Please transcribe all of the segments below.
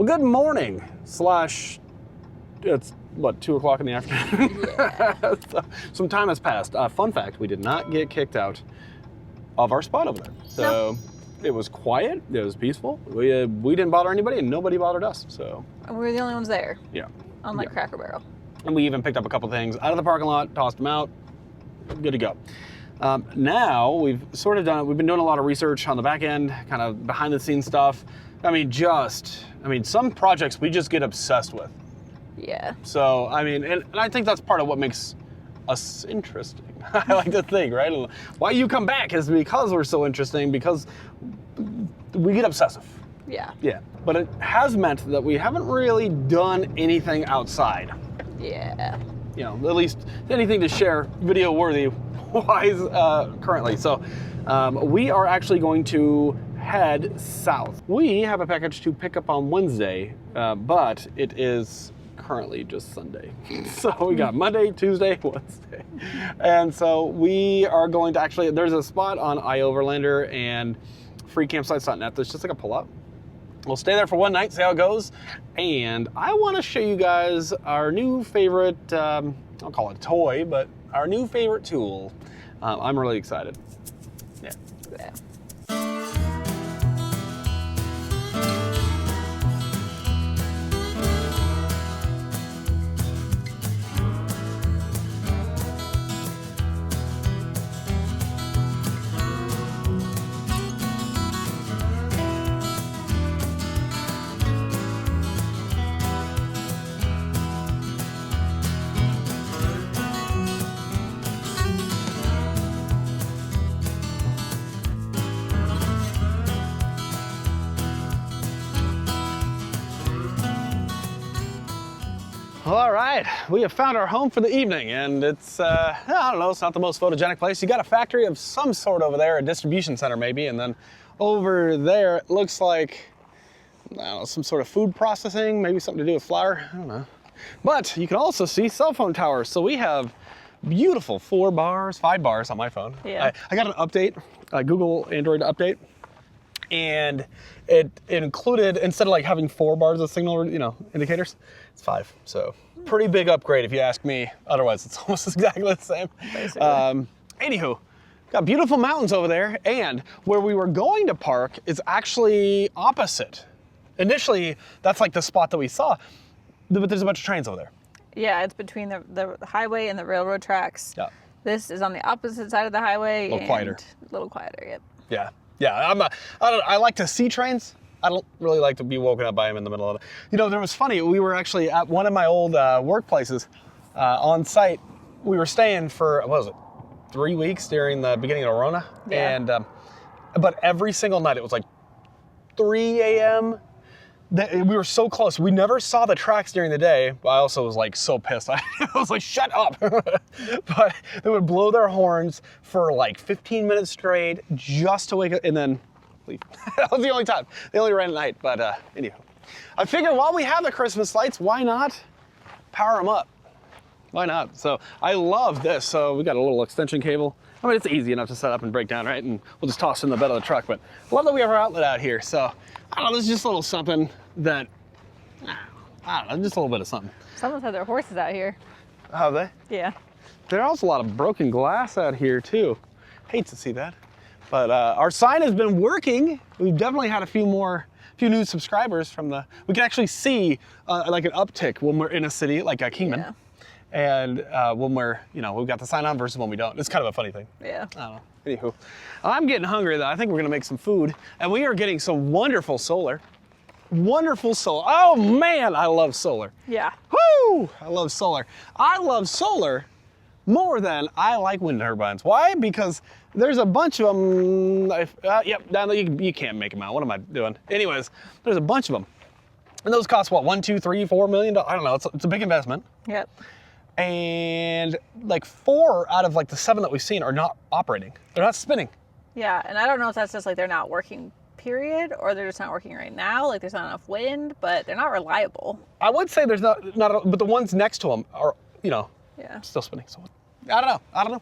good morning slash, it's what, 2 o'clock in the afternoon? Yeah. So, some time has passed. Fun fact, we did not get kicked out of our spot over there. So it was quiet, it was peaceful. We didn't bother anybody and nobody bothered us, so. And we were the only ones there. Yeah. Unlike Cracker Barrel. And we even picked up a couple things out of the parking lot, tossed them out, good to go. Now we've sort of we've been doing a lot of research on the back end, kind of behind the scenes stuff. I mean, some projects we just get obsessed with. Yeah. So, I mean, and I think that's part of what makes us interesting. I like to think, right? Why you come back is because we're so interesting, because we get obsessive. Yeah. Yeah. But it has meant that we haven't really done anything outside. Yeah. You know, at least anything to share video worthy wise currently. So we are actually going to head south. We have a package to pick up on Wednesday, but it is currently just Sunday. So we got Monday, Tuesday, Wednesday. And so we are going to actually, there's a spot on iOverlander and freecampsites.net that's just like a pull-up. We'll stay there for one night, see how it goes. And I want to show you guys our new favorite, I'll call it a toy, but our new favorite tool. I'm really excited. Yeah. Yeah. All right, we have found our home for the evening, and it's, I don't know, it's not the most photogenic place. You got a factory of some sort over there, a distribution center maybe, and then over there it looks like, I don't know, some sort of food processing, maybe something to do with flour, I don't know. But you can also see cell phone towers. So we have beautiful 5 bars on my phone. Yeah. I got an update, a Google Android update, and it included, instead of like having 4 bars of signal, indicators, it's 5. So pretty big upgrade if you ask me. Otherwise, it's almost exactly the same. Anywho, got beautiful mountains over there, and where we were going to park is actually opposite. Initially, that's like the spot that we saw, but there's a bunch of trains over there. Yeah, it's between the highway and the railroad tracks. Yeah. This is on the opposite side of the highway. A little quieter. A little quieter, yep. Yeah. Yeah, I like to see trains. I don't really like to be woken up by them in the middle of it. There was funny, we were actually at one of my old workplaces on site. We were staying for, what was it, 3 weeks during the beginning of Rona? Yeah. And, but every single night, it was like 3 a.m. We were so close. We never saw the tracks during the day. I also was like so pissed. I was like, shut up. But they would blow their horns for like 15 minutes straight just to wake up and then leave. That was the only time. They only ran at night. But anyhow, I figured while we have the Christmas lights, why not power them up? Why not? So I love this. So we got a little extension cable. I mean, it's easy enough to set up and break down, right? And we'll just toss it in the bed of the truck. But I love that we have our outlet out here. So I don't know, this is just a little something that, I don't know, just a little bit of something. Someone's had their horses out here. Have they? Yeah. There's also a lot of broken glass out here too. Hate to see that. But our sign has been working. We've definitely had a few new subscribers from we can actually see like an uptick when we're in a city like Kingman. Yeah. And when we've got the sign on versus when we don't. It's kind of a funny thing. Yeah. I don't know. Anywho, I'm getting hungry though. I think we're gonna make some food. And we are getting some wonderful solar. Wonderful solar. Oh man, I love solar. Yeah. Woo! I love solar. I love solar more than I like wind turbines. Why? Because there's a bunch of them. Yep, down there, you can't make them out. What am I doing? Anyways, there's a bunch of them. And those cost what, $1, $2, $3, $4 million? I don't know, it's a big investment. Yep. And like 4 out of like the 7 that we've seen are not operating. They're not spinning. Yeah, and I don't know if that's just like they're not working, period, or they're just not working right now. Like there's not enough wind, but they're not reliable. I would say there's not, but the ones next to them are, Yeah. still spinning. So I don't know.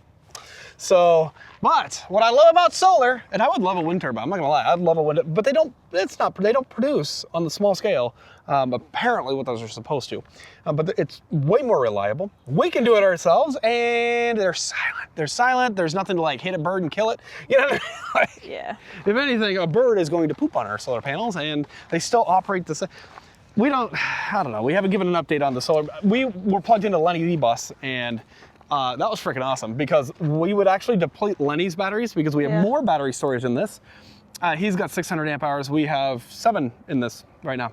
So, but what I love about solar, and I would love a wind turbine, I'm not gonna lie, I'd love a wind, but they don't produce on the small scale, apparently what those are supposed to. But it's way more reliable. We can do it ourselves, and they're silent. They're silent, there's nothing to like hit a bird and kill it. You know, like, Yeah. if anything, a bird is going to poop on our solar panels, and they still operate the same. I don't know, we haven't given an update on the solar. We were plugged into Lenny's e-bus, and that was freaking awesome because we would actually deplete Lenny's batteries because we have more battery storage in this. He's got 600 amp hours. We have 7 in this right now.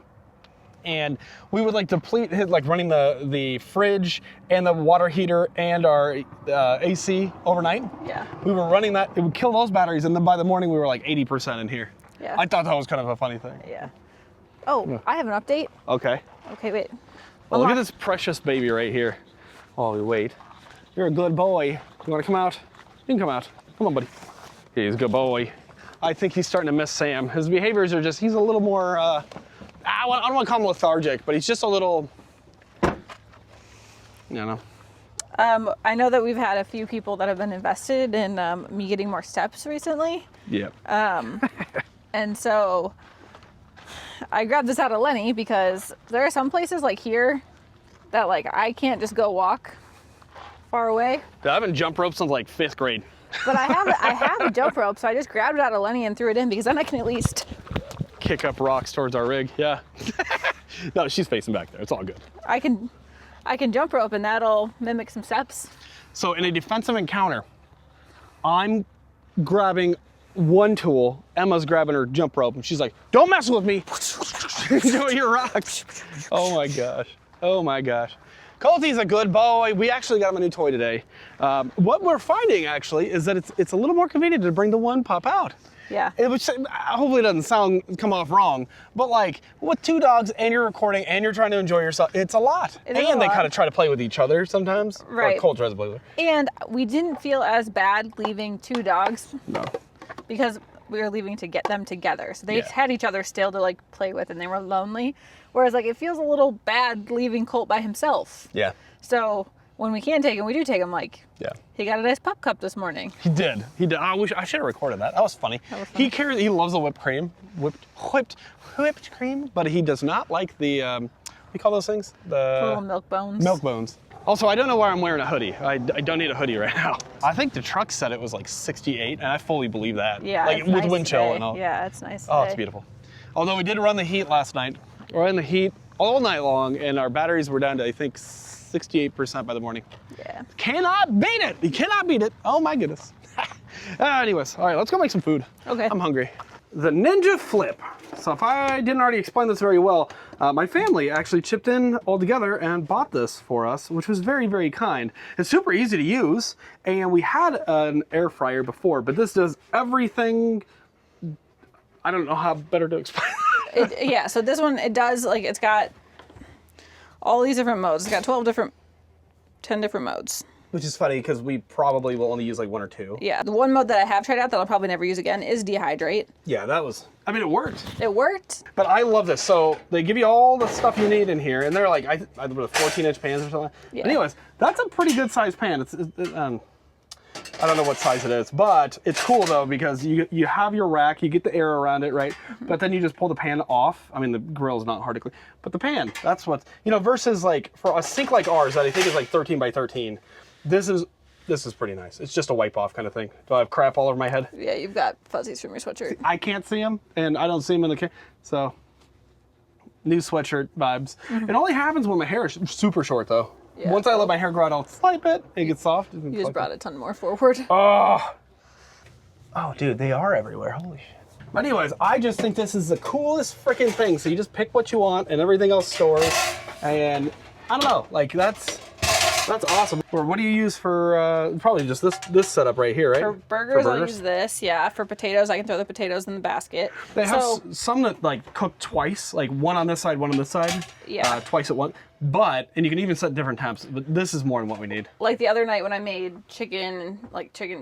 And we would like deplete his, like running the fridge and the water heater and our AC overnight. Yeah. We were running that, it would kill those batteries, and then by the morning we were like 80% in here. Yeah. I thought that was kind of a funny thing. Yeah. Oh, I have an update. Okay. Okay, wait. Well, look at this precious baby right here. While we wait. You're a good boy. You want to come out? You can come out. Come on, buddy. He's a good boy. I think he's starting to miss Sam. His behaviors are just, he's a little more, I don't want to call him lethargic, but he's just a little, you know. I know that we've had a few people that have been invested in me getting more steps recently. Yeah. And so I grabbed this out of Lenny because there are some places like here that like I can't just go walk far away. I haven't jumped rope since like 5th grade. But I have a jump rope, so I just grabbed it out of Lenny and threw it in because then I can at least Kick up rocks towards our rig, yeah. No, she's facing back there, it's all good. I can jump rope and that'll mimic some steps. So in a defensive encounter, I'm grabbing one tool, Emma's grabbing her jump rope, and she's like, don't mess with me. Do your rocks. Oh my gosh. Oh my gosh. Colty's a good boy. We actually got him a new toy today. What we're finding actually is that it's a little more convenient to bring the one pup out. Yeah. Which hopefully doesn't come off wrong, but like with 2 dogs and you're recording and you're trying to enjoy yourself, it's a lot. It is and a they lot. kind of try to play with each other sometimes. Right. Or Colt tries to play with her. And we didn't feel as bad leaving 2 dogs No. because we were leaving to get them together. So they Yeah. had each other still to like play with and they were lonely. Whereas like it feels a little bad leaving Colt by himself. Yeah. So when we can take him, we do take him. Like, Yeah. he got a nice pup cup this morning. He did. He did. I should have recorded that. That was funny. was funny. He loves the whipped cream, whipped cream, but he does not like the what do you call those things? The Little milk bones. milk bones. Also, I don't know why I'm wearing a hoodie. I don't need a hoodie right now. I think the truck said it was like 68, and I fully believe that. Yeah, like it's with nice wind chill today. and all. Yeah, it's nice. Oh, today. it's beautiful. Although we did run the heat last night. We ran the heat all night long, and our batteries were down to I think 68% by the morning. Yeah. Cannot beat it. You cannot beat it. Oh my goodness. Anyways, all right, let's go make some food. Okay. I'm hungry. The Ninja Flip. So if I didn't already explain this very well, my family actually chipped in all together and bought this for us, which was very, very kind. It's super easy to use, and we had an air fryer before, but this does everything. I don't know how better to explain. Yeah, so this one, it does, like, it's got all these different modes. It's got 10 different modes. Which is funny because we probably will only use like 1 or 2. Yeah, the one mode that I have tried out that I'll probably never use again is dehydrate. Yeah, I mean, it worked. It worked. But I love this. So they give you all the stuff you need in here, and they're like, I 14-inch pans or something. Yeah. Anyways, that's a pretty good sized pan. I don't know what size it is, but it's cool though because you have your rack, you get the air around it, right? But then you just pull the pan off. I mean, the grill's not hard to clean, but the pan, that's what, versus like for a sink like ours that I think is like 13 by 13, this is pretty nice. It's just a wipe off kind of thing. Do I have crap all over my head? Yeah, you've got fuzzies from your sweatshirt. I can't see them, and I don't see them in the so new sweatshirt vibes. It only happens when my hair is super short though. Yeah. Once I let my hair grow out a slight bit, it gets soft. You just brought a ton more forward. Oh, dude, they are everywhere. Holy shit. But anyways, I just think this is the coolest freaking thing. So you just pick what you want, and everything else stores. And I don't know, like that's awesome. Or what do you use for? Probably just this setup right here, right? For burgers, I'll use this. Yeah. For potatoes, I can throw the potatoes in the basket. They have some that like cook twice, like one on this side, one on this side. Yeah. Twice at once. But, and you can even set different temps, but this is more than what we need. Like the other night when I made chicken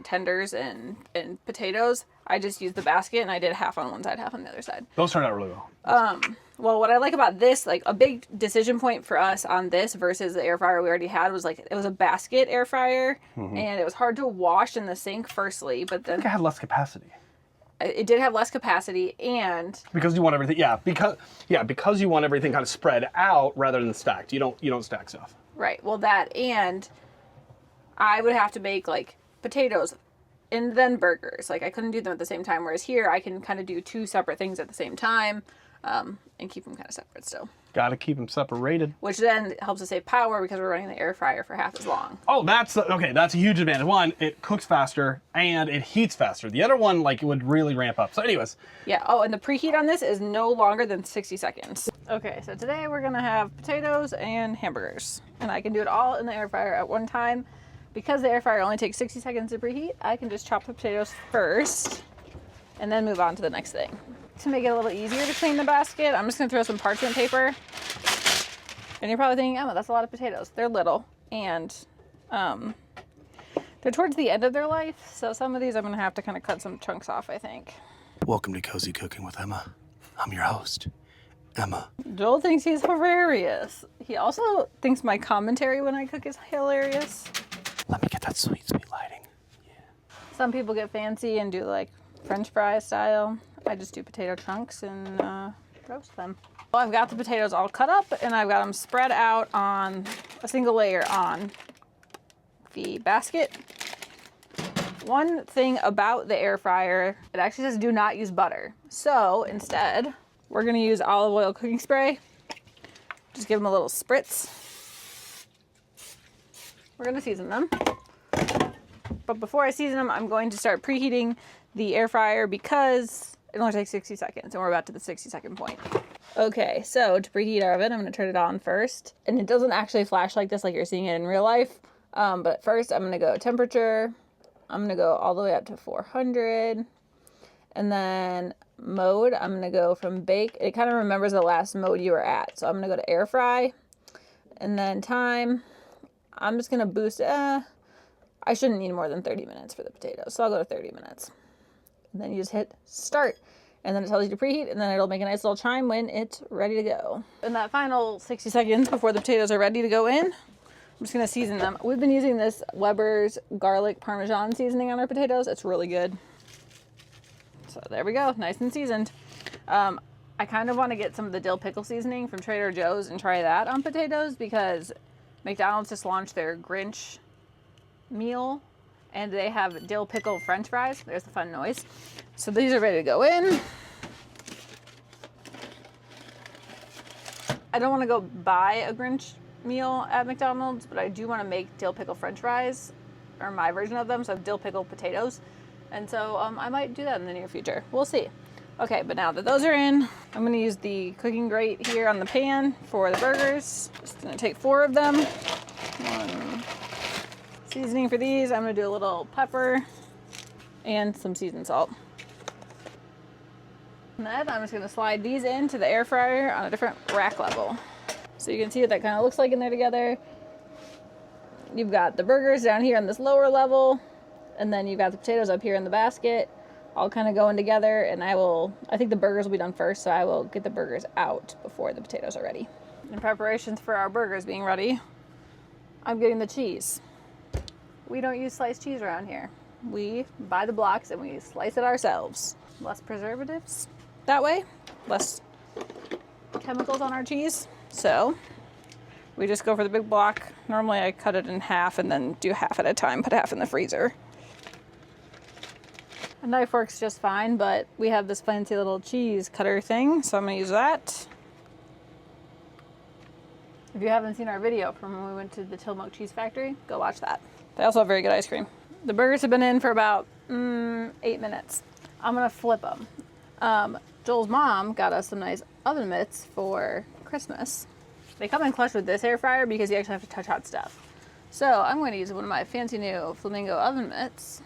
tenders and potatoes, I just used the basket and I did half on one side, half on the other side. Those turned out really well. Well, what I like about this, like a big decision point for us on this versus the air fryer we already had was like, it was a basket air fryer and it was hard to wash in the sink firstly, but I then think I had less capacity. it did have less capacity and... Because you want everything, because you want everything kind of spread out rather than stacked. You don't stack stuff. Right, well that, and I would have to make like potatoes and then burgers. Like I couldn't do them at the same time, whereas here I can kind of do two separate things at the same time and keep them kind of separate still. Got to keep them separated. Which then helps us save power because we're running the air fryer for half as long. Oh, that's a huge advantage. One, it cooks faster and it heats faster. The other one, like, it would really ramp up. So anyways. Yeah, oh, and the preheat on this is no longer than 60 seconds. Okay, so today we're gonna have potatoes and hamburgers. And I can do it all in the air fryer at one time. Because the air fryer only takes 60 seconds to preheat, I can just chop the potatoes first and then move on to the next thing. To make it a little easier to clean the basket, I'm just gonna throw some parchment paper. And you're probably thinking, Emma, that's a lot of potatoes. They're little, and they're towards the end of their life, so some of these I'm gonna have to kind of cut some chunks off, I think. Welcome to Cozy Cooking with Emma. I'm your host, Emma. Joel thinks he's hilarious. He also thinks my commentary when I cook is hilarious. Let me get that sweet lighting. Yeah. Some people get fancy and do like French fry style. I just do potato chunks and roast them. Well, I've got the potatoes all cut up and I've got them spread out on a single layer on the basket. One thing about the air fryer, it actually says do not use butter. So instead, we're gonna use olive oil cooking spray. Just give them a little spritz. We're gonna season them. But before I season them, I'm going to start preheating the air fryer because it only takes 60 seconds and we're about to the 60-second point. Okay, so to preheat our oven, I'm gonna turn it on first. And it doesn't actually flash like this like you're seeing it in real life. But first I'm gonna go temperature. I'm gonna go all the way up to 400. And then mode, I'm gonna go from bake. It kind of remembers the last mode you were at. So I'm gonna go to air fry. And then time, I'm just gonna boost it. I shouldn't need more than 30 minutes for the potatoes. So I'll go to 30 minutes. And then you just hit start. And then it tells you to preheat, and then it'll make a nice little chime when it's ready to go. In that final 60 seconds before the potatoes are ready to go in, I'm just gonna season them. We've been using this Weber's garlic Parmesan seasoning on our potatoes. It's really good. So there we go, nice and seasoned. I kind of want to get some of the dill pickle seasoning from Trader Joe's and try that on potatoes because McDonald's just launched their Grinch meal and they have dill pickle French fries. There's the fun noise. So these are ready to go in. I don't want to go buy a Grinch meal at McDonald's, but I do want to make dill pickle French fries, or my version of them, so dill pickle potatoes. And so I might do that in the near future. We'll see. Okay, but now that those are in, I'm going to use the cooking grate here on the pan for the burgers. Just going to take 4 of them. Seasoning for these, I'm going to do a little pepper and some seasoned salt. And then I'm just going to slide these into the air fryer on a different rack level. So you can see what that kind of looks like in there together. You've got the burgers down here on this lower level, and then you've got the potatoes up here in the basket, all kind of going together. And I think the burgers will be done first, so I will get the burgers out before the potatoes are ready. In preparations for our burgers being ready, I'm getting the cheese. We don't use sliced cheese around here. We buy the blocks and we slice it ourselves. Less preservatives that way, less chemicals on our cheese. So we just go for the big block. Normally I cut it in half and then do half at a time, put half in the freezer. A knife works just fine, but we have this fancy little cheese cutter thing, so I'm gonna use that. If you haven't seen our video from when we went to the Tillamook Cheese Factory, go watch that. They also have very good ice cream. The burgers have been in for about 8 minutes. I'm gonna flip them. Joel's mom got us some nice oven mitts for Christmas. They come in clutch with this air fryer because you actually have to touch hot stuff. So I'm going to use one of my fancy new Flamingo oven mitts.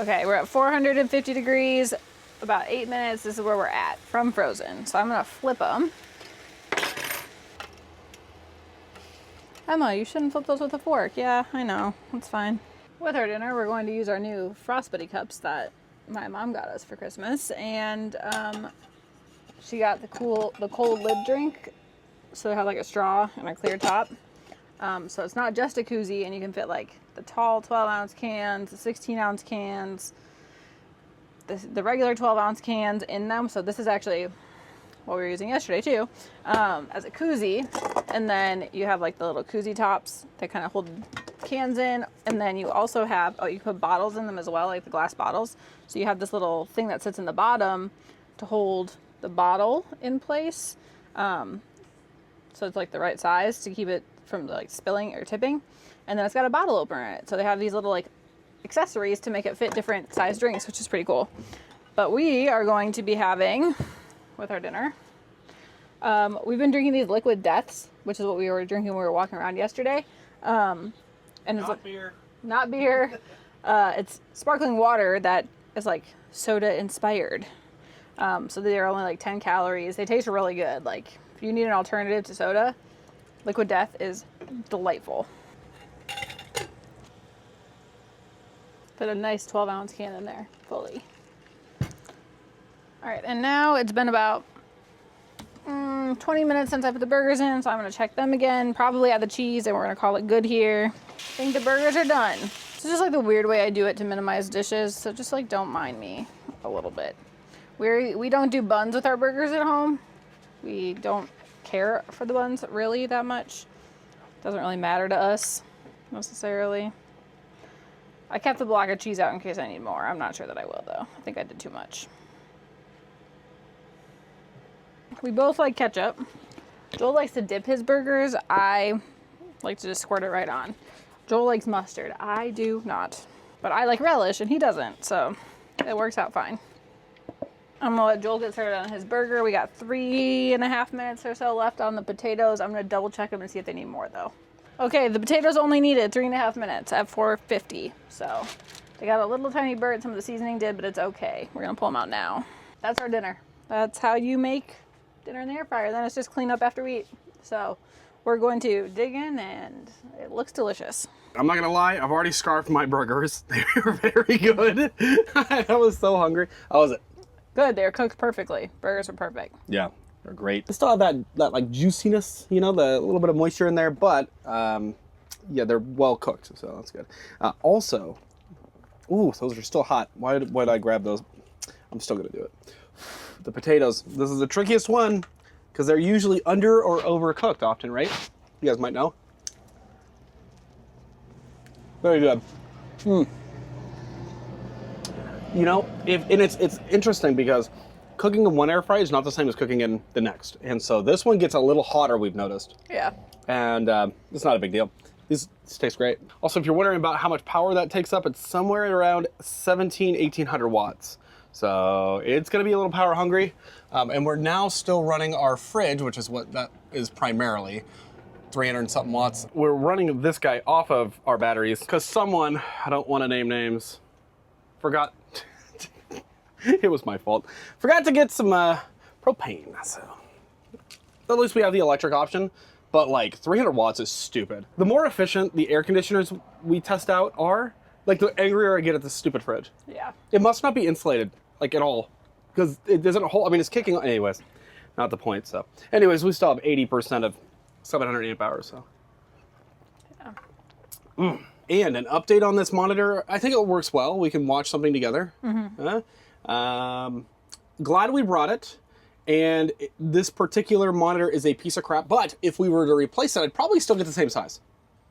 Okay, we're at 450 degrees, about 8 minutes. This is where we're at from frozen. So I'm gonna flip them. Emma, you shouldn't flip those with a fork. Yeah, I know. It's fine. With our dinner, we're going to use our new Frostbuddy cups that my mom got us for Christmas. And she got the cold lid drink. So they have like a straw and a clear top. So it's not just a koozie, and you can fit like the tall 12-ounce cans, the 16-ounce cans, the regular 12-ounce cans in them. So this is actually what we were using yesterday too, as a koozie. And then you have like the little koozie tops that kind of hold cans in. And then you also have, you put bottles in them as well, like the glass bottles. So you have this little thing that sits in the bottom to hold the bottle in place. So it's like the right size to keep it from like spilling or tipping. And then it's got a bottle opener in it. So they have these little like accessories to make it fit different size drinks, which is pretty cool. But we are going to be having, with our dinner, we've been drinking these liquid deaths, which is what we were drinking when we were walking around yesterday. And it's Not beer. Not beer. It's sparkling water that is like soda inspired. So they're only like 10 calories. They taste really good. Like if you need an alternative to soda, Liquid Death is delightful. Put a nice 12-ounce can in there, fully. All right, and now it's been about 20 minutes since I put the burgers in, so I'm gonna check them again, probably add the cheese, and we're gonna call it good here. I think the burgers are done. It's just like the weird way I do it to minimize dishes, so just like don't mind me a little bit. We don't do buns with our burgers at home. We don't care for the buns really that much. Doesn't really matter to us necessarily. I kept the block of cheese out in case I need more. I'm not sure that I will though. I think I did too much. We both like ketchup. Joel likes to dip his burgers. I like to just squirt it right on. Joel likes mustard. I do not. But I like relish and he doesn't, so it works out fine. I'm gonna let Joel get started on his burger. We got 3.5 minutes or so left on the potatoes. I'm gonna double check them and see if they need more though. Okay, the potatoes only needed 3.5 minutes at 450. So they got a little tiny burnt, some of the seasoning did, but it's okay. We're gonna pull them out now. That's our dinner. That's how you make dinner in the air fryer. Then it's just clean up after we eat. So we're going to dig in and it looks delicious. I'm not gonna lie, I've already scarfed my burgers. They were very good. I was so hungry. How was it? Good, they're cooked perfectly. Burgers are perfect. Yeah, they're great. They still have that like juiciness, you know, the little bit of moisture in there, but yeah, they're well cooked, so that's good. Also, ooh, those are still hot. Why did I grab those? I'm still gonna do it. The potatoes, this is the trickiest one because they're usually under or overcooked often, right? You guys might know. Very good. You know, it's interesting because cooking in one air fryer is not the same as cooking in the next. And so this one gets a little hotter, we've noticed. Yeah. And it's not a big deal. This tastes great. Also, if you're wondering about how much power that takes up, it's somewhere around 1800 watts. So it's gonna be a little power hungry. And we're now still running our fridge, which is what that is primarily, 300 and something watts. We're running this guy off of our batteries because someone, I don't wanna name names, forgot, it was my fault, forgot to get some propane. So at least we have the electric option, but like 300 watts is stupid. The more efficient the air conditioners we test out are, like the angrier I get at this stupid fridge. Yeah. It must not be insulated, like at all, because it doesn't hold, I mean, it's kicking, anyways, not the point, so. Anyways, we still have 80% of 700 amp hours, so. Yeah. And an update on this monitor, I think it works well. We can watch something together. Glad we brought it. And this particular monitor is a piece of crap, but if we were to replace it, I'd probably still get the same size.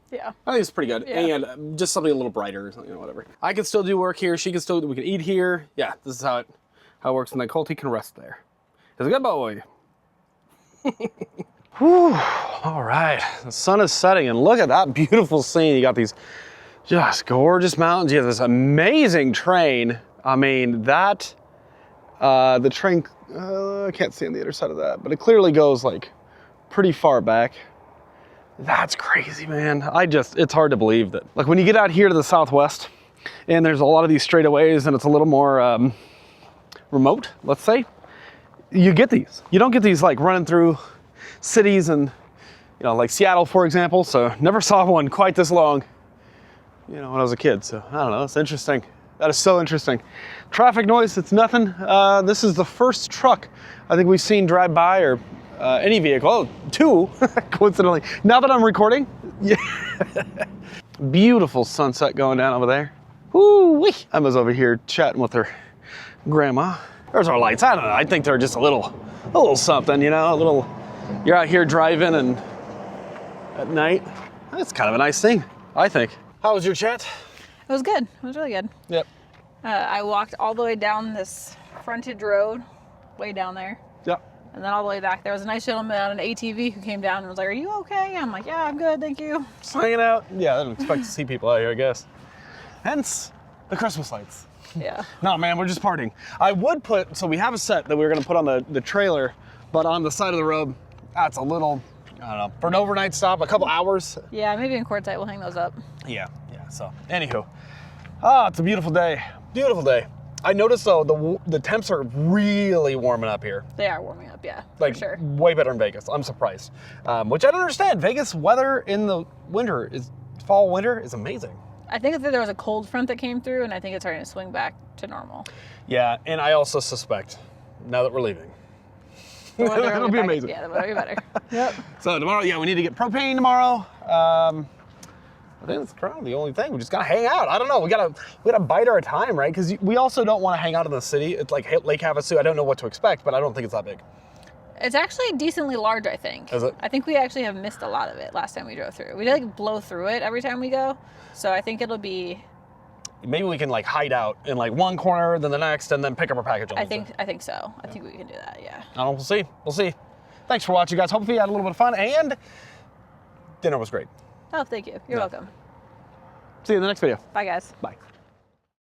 Yeah. I think it's pretty good. Yeah. And just something a little brighter or something, you know, whatever. I can still do work here. She can still, we can eat here. Yeah, this is how it works. And then Colt can rest there. It's a good boy. Whew. All right, the sun is setting and look at that beautiful scene. You got these just gorgeous mountains. You have this amazing train. I mean, that, the train, I can't see on the other side of that, but it clearly goes like pretty far back. That's crazy, man. It's hard to believe that. Like when you get out here to the southwest and there's a lot of these straightaways and it's a little more remote, let's say, you get these. You don't get these like running through cities and you know, like Seattle, for example. So never saw one quite this long, you know, when I was a kid. So I don't know, it's interesting. That is so interesting. Traffic noise, it's nothing. This is the first truck I think we've seen drive by, or any vehicle. Oh, two, coincidentally. Now that I'm recording, yeah. Beautiful sunset going down over there. Woo-wee. Emma's over here chatting with her grandma. There's our lights. I don't know. I think they're just a little something, you know, a little, you're out here driving and at night. That's kind of a nice thing, I think. How was your chat? It was good. It was really good. Yep. I walked all the way down this frontage road, way down there. Yep. And then all the way back, there was a nice gentleman on an ATV who came down and was like, "Are you okay?" I'm like, "Yeah, I'm good, thank you." Just hanging out. Yeah, I don't expect to see people out here, I guess. Hence the Christmas lights. Yeah. No, man, we're just partying. I would put, so we have a set that we were going to put on the trailer, but on the side of the road, that's a little, I don't know, for an overnight stop, a couple hours. Yeah, maybe in quartzite we'll hang those up. Yeah, so anywho. It's a beautiful day. Beautiful day. I noticed though, the temps are really warming up here. They are warming up, yeah, Like, for sure. way better in Vegas. I'm surprised. Which I don't understand. Vegas weather in the winter, fall, winter, is amazing. I think that there was a cold front that came through, and I think it's starting to swing back to normal. Yeah, and I also suspect, now that we're leaving, The weather it'll will be back- amazing. Yeah, the weather will be better. Yep. So tomorrow, yeah, we need to get propane tomorrow. I think that's kind of the only thing. We just gotta hang out. I don't know. We gotta bide our time, right? Because we also don't want to hang out in the city. It's like Lake Havasu. I don't know what to expect, but I don't think it's that big. It's actually decently large, I think. Is it? I think we actually have missed a lot of it last time we drove through. We like blow through it every time we go. So I think it'll be... Maybe we can like hide out in like one corner, then the next, and then pick up our package on I the think so. I think we can do that, yeah. I don't know. We'll see. We'll see. Thanks for watching, guys. Hopefully you had a little bit of fun, and dinner was great. Oh, thank you. You're welcome. See you in the next video. Bye, guys. Bye.